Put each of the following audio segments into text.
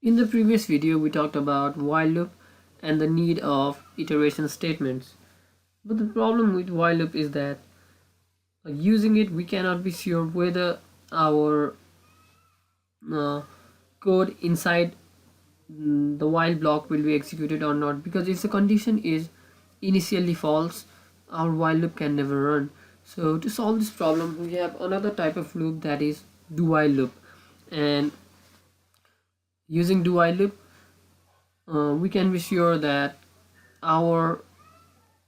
In the previous video, we talked about while loop and the need of iteration statements. But the problem with while loop is that using it, we cannot be sure whether our uh, code inside the while block will be executed or not, because if the condition is initially false, our while loop can never run. So to solve this problem, we have another type of loop, that is do while loop. And using do while loop, we can be sure that our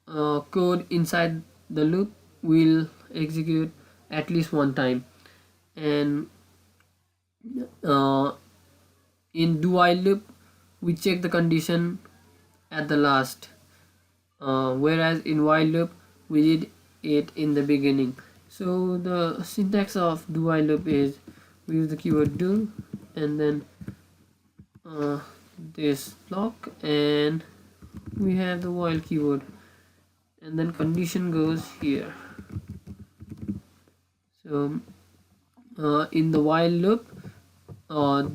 code inside the loop will execute at least one time. And in do while loop, we check the condition at the last, whereas in while loop we did it in the beginning. So the syntax of do while loop is we use the keyword do and then this block, and we have the while keyword, and then condition goes here. So in the while loop,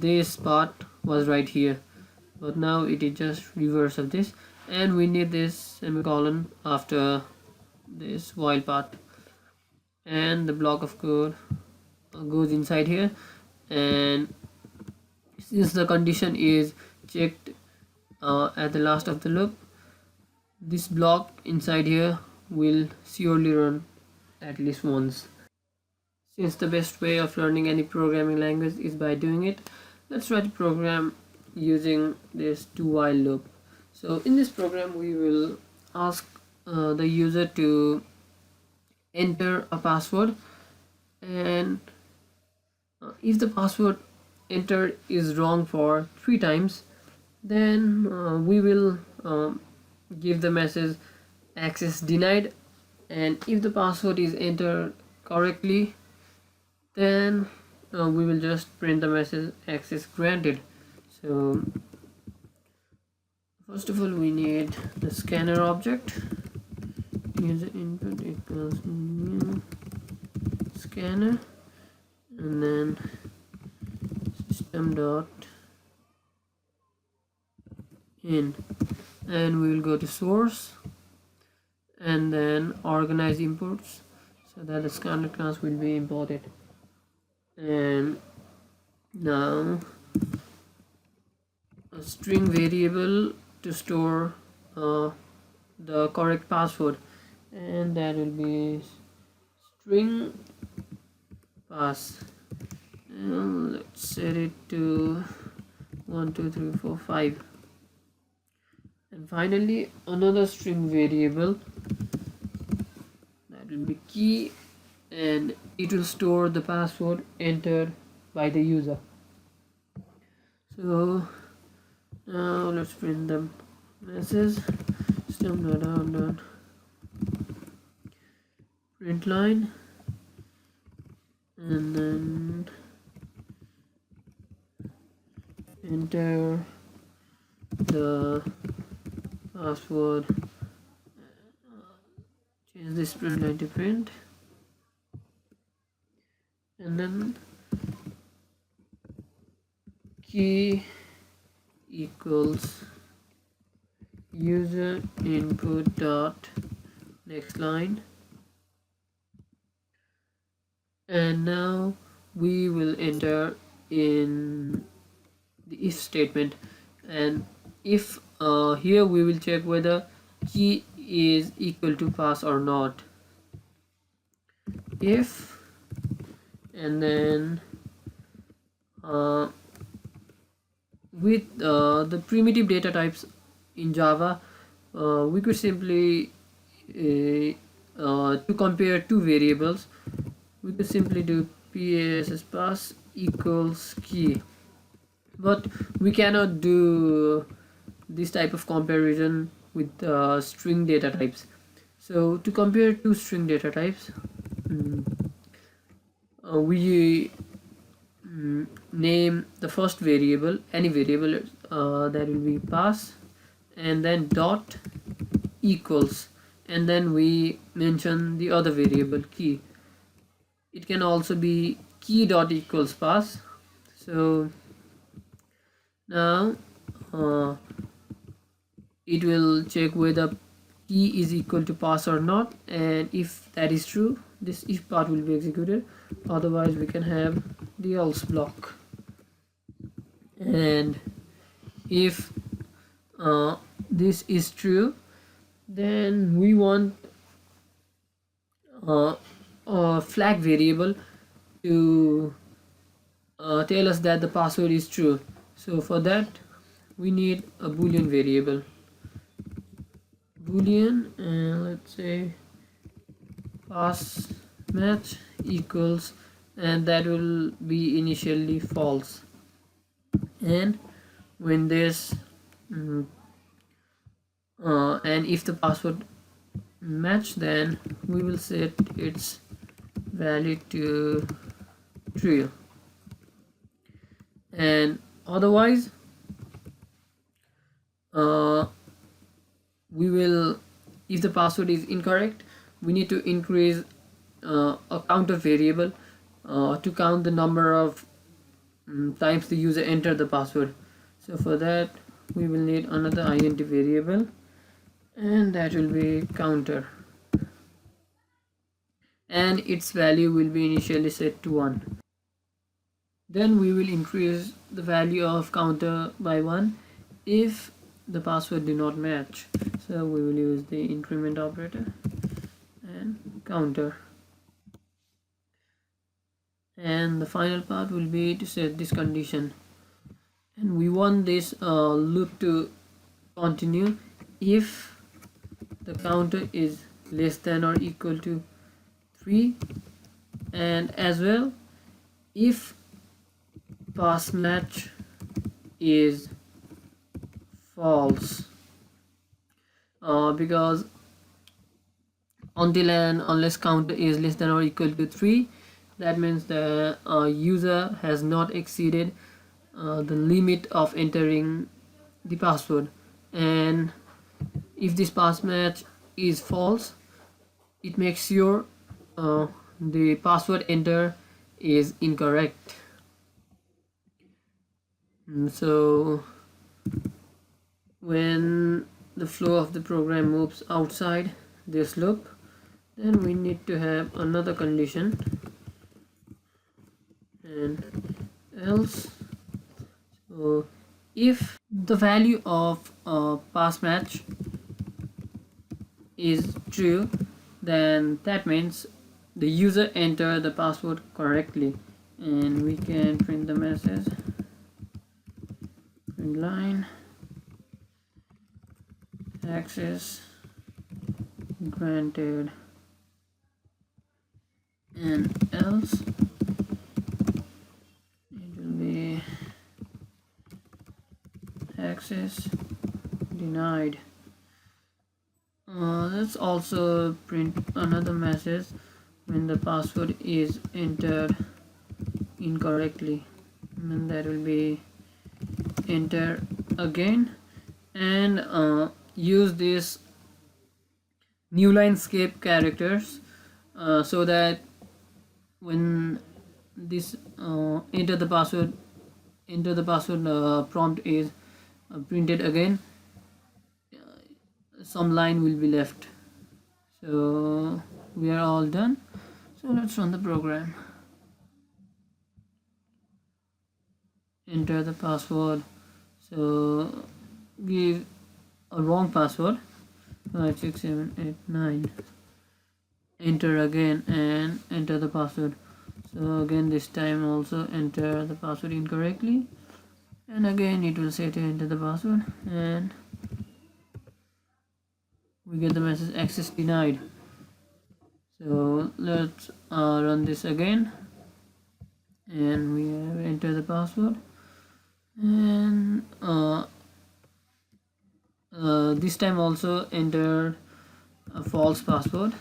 this part was right here, but now it is just reverse of this, and we need this semicolon after this while part, and the block of code goes inside here. And since the condition is checked at the last of the loop, this block inside here will surely run at least once. Since the best way of learning any programming language is by doing it, let's write a program using this do while loop. So in this program, we will ask the user to enter a password, and if the password entered is wrong for 3 times, then we will give the message access denied, and if the password is entered correctly, then we will just print the message access granted. So first of all, we need the scanner object. User input equals new scanner, and then system dot in, and we will go to source and then organize imports so that the scanner class will be imported. And now a string variable to store the correct password, and that will be string pass, and let's set it to 1 2 3 4 5. And finally another string variable, that will be key, and it will store the password entered by the user. So now let's print the message system.out.println, and then enter the password, change this print line to print, and then key equals user input dot next line. And now we will enter in the if statement, and if here we will check whether key is equal to pass or not. If, and then with the primitive data types in Java, we could simply to compare two variables, we could simply do pass equals key, but we cannot do this type of comparison with string data types. So to compare two string data types, we name the first variable, any variable, that will be pass, and then dot equals, and then we mention the other variable key. It can also be key dot equals pass. So Now it will check whether key is equal to pass or not, and if that is true, this if part will be executed. Otherwise we can have the else block. And if this is true, then we want a flag variable to tell us that the password is true. So for that we need a boolean variable, boolean, and let's say pass match equals, and that will be initially false. And when this and if the password match, then we will set its value to true, and otherwise we will, if the password is incorrect, we need to increase a counter variable to count the number of times the user entered the password. So for that we will need another int variable, and that will be counter, and its value will be initially set to 1. Then we will increase the value of counter by 1 if the password do not match. So we will use the increment operator and counter, and the final part will be to set this condition, and we want this loop to continue if the counter is less than or equal to 3, and as well if pass match is false, because until and unless counter is less than or equal to 3, that means the user has not exceeded the limit of entering the password. And if this pass match is false, it makes sure the password enter is incorrect. So when the flow of the program moves outside this loop, then we need to have another condition, and else. So if the value of pass match is true, then that means the user entered the password correctly, and we can print the message, print line, access granted, and else it will be access denied. Let's also print another message when the password is entered incorrectly, and that will be enter again, and use this new line escape characters so that when this enter the password prompt is printed again, some line will be left. So we are all done. So let's run the program. Enter the password. So give a wrong password, 56789. Enter again and enter the password. So again this time also enter the password incorrectly, and again it will say to enter the password, and we get the message access denied. So let's run this again, and we have enter the password, and this time also enter a false password,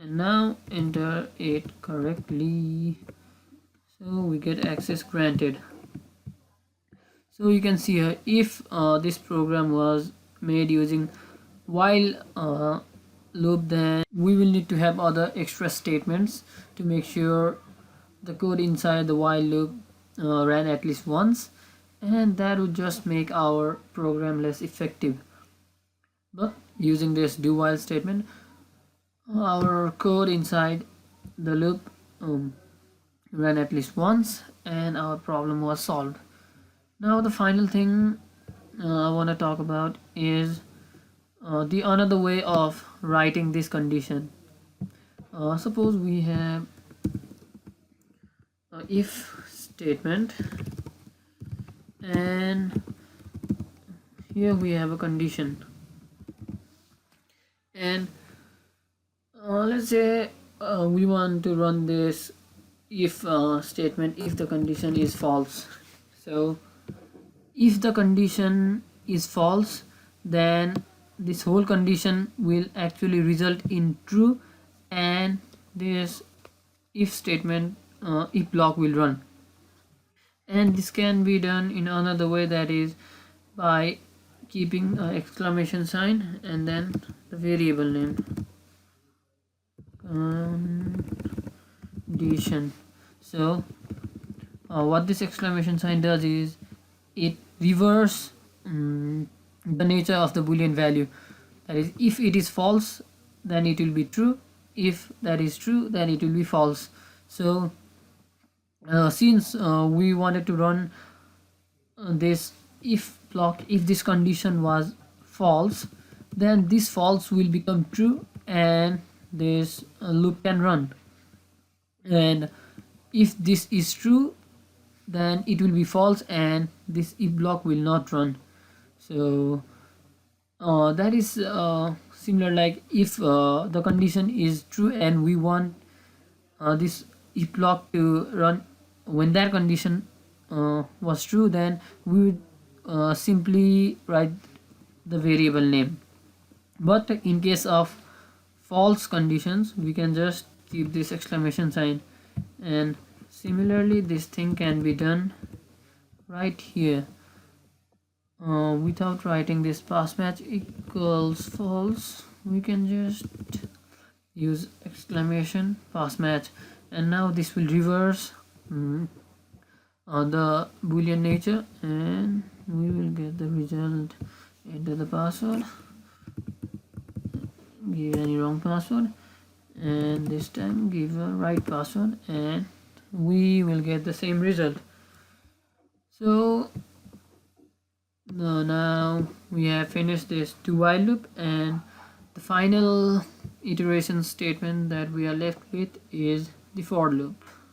and now enter it correctly. So we get access granted. So you can see here, if this program was made using while loop, then we will need to have other extra statements to make sure the code inside the while loop ran at least once, and that would just make our program less effective. But using this do while statement, our code inside the loop ran at least once and our problem was solved. Now the final thing I want to talk about is the another way of writing this condition. Suppose we have a if statement, and here we have a condition, and let's say we want to run this if statement if the condition is false. So if the condition is false, then this whole condition will actually result in true, and this if statement if block will run. And this can be done in another way, that is by keeping an exclamation sign and then the variable name condition. So what this exclamation sign does is it reverses the nature of the boolean value. That is, if it is false, then it will be true. If that is true, then it will be false. So since we wanted to run this if block if this condition was false, then this false will become true and this loop can run. And if this is true, then it will be false and this if block will not run. So that is similar, like if the condition is true and we want this if block to run when that condition was true, then we would simply write the variable name. But in case of false conditions, we can just keep this exclamation sign, and similarly this thing can be done right here without writing this pass match equals false. We can just use exclamation pass match, and now this will reverse the boolean nature, and we will get the result. Enter the password, give any wrong password, and this time give a right password, and we will get the same result. So now we have finished this do while loop, and the final iteration statement that we are left with is the for loop.